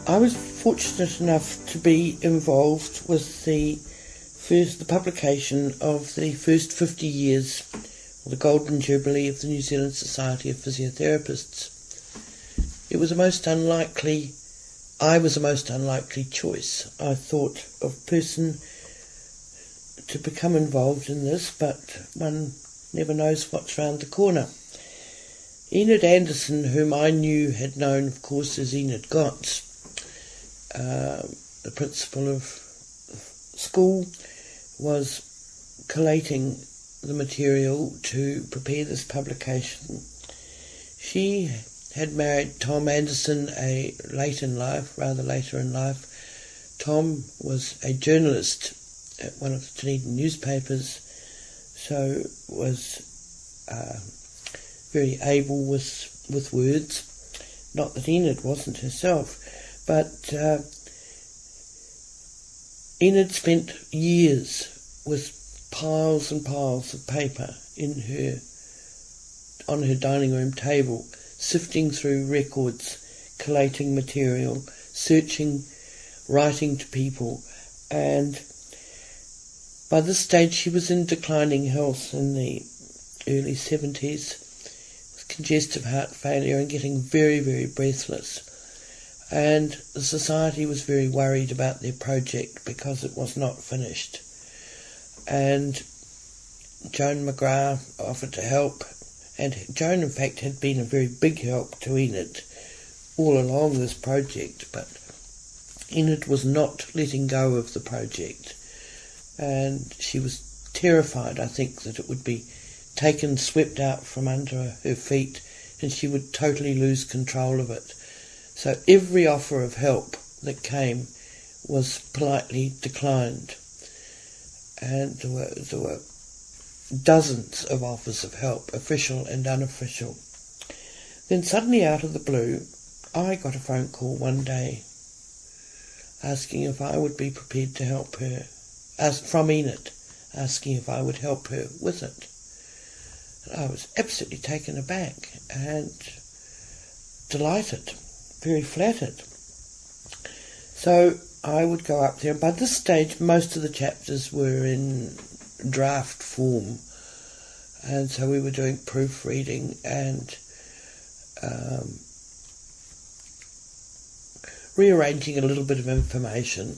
I was fortunate enough to be involved with the publication of the first 50 years, or the Golden Jubilee of the New Zealand Society of Physiotherapists. I was a most unlikely choice. I thought of person to become involved in this, but one never knows what's round the corner. Enid Anderson, whom I had known, of course, as Enid Gotts, the principal of school, was collating the material to prepare this publication. She had married Tom Anderson rather later in life. Tom was a journalist at one of the Dunedin newspapers, so was very able with words. Not that Enid wasn't herself, but Enid spent years with piles and piles of paper on her dining room table, sifting through records, collating material, searching, writing to people, and by this stage she was in declining health in the early 70s, with congestive heart failure and getting very, very breathless. And the society was very worried about their project because it was not finished. And Joan McGrath offered to help, and Joan in fact had been a very big help to Enid all along this project, but Enid was not letting go of the project, and she was terrified, I think, that it would be swept out from under her feet and she would totally lose control of it. So every offer of help that came was politely declined, and there were dozens of offers of help, official and unofficial. Then suddenly out of the blue, I got a phone call one day asking if I would be prepared to help her, from Enid, asking if I would help her with it. And I was absolutely taken aback and delighted, very flattered. So I would go up there, and by this stage most of the chapters were in draft form, and so we were doing proofreading and rearranging a little bit of information.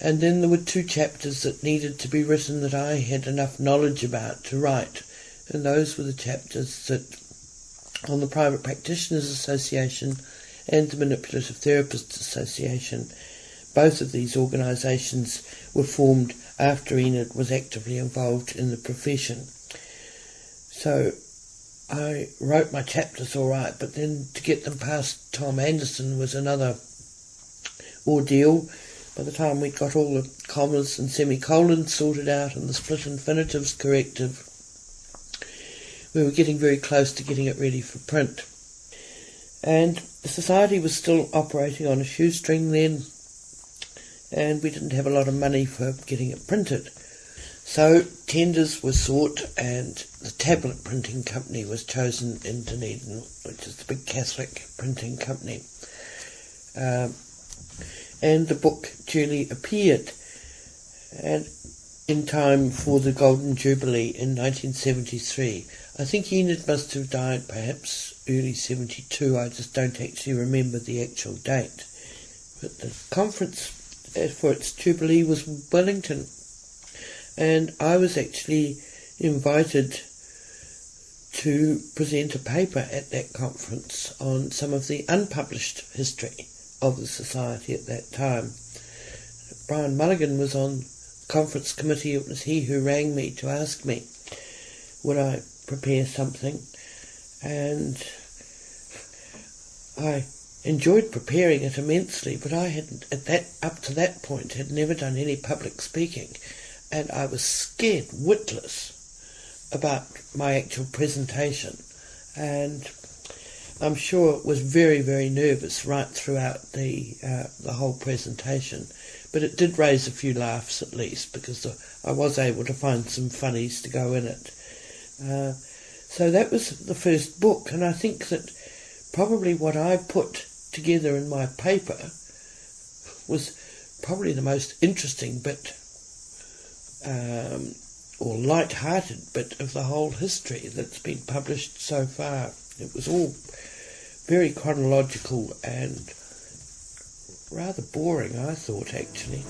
And then there were 2 chapters that needed to be written that I had enough knowledge about to write, and those were the chapters that on the Private Practitioners Association and the Manipulative Therapists Association. Both of these organisations were formed after Enid was actively involved in the profession. So I wrote my chapters all right, but then to get them past Tom Anderson was another ordeal. By the time we'd got all the commas and semicolons sorted out and the split infinitives corrected, we were getting very close to getting it ready for print. And the society was still operating on a shoestring then, and we didn't have a lot of money for getting it printed. So tenders were sought, and the tablet printing company was chosen in Dunedin, which is the big Catholic printing company. And the book duly appeared, and in time for the Golden Jubilee in 1973. I think Enid must have died perhaps early 72, I just don't actually remember the actual date. But the conference for its Jubilee was in Wellington, and I was actually invited to present a paper at that conference on some of the unpublished history of the society at that time. Brian Mulligan was on the conference committee. It was he who rang me to ask me would I prepare something, and I enjoyed preparing it immensely, but I hadn't up to that point had never done any public speaking, and I was scared witless about my actual presentation, and I'm sure was very, very nervous right throughout the whole presentation. But it did raise a few laughs at least, because I was able to find some funnies to go in it. So that was the first book, and I think that probably what I put together in my paper was probably the most interesting bit, or light-hearted bit of the whole history that's been published so far. It was all very chronological and rather boring, I thought, actually.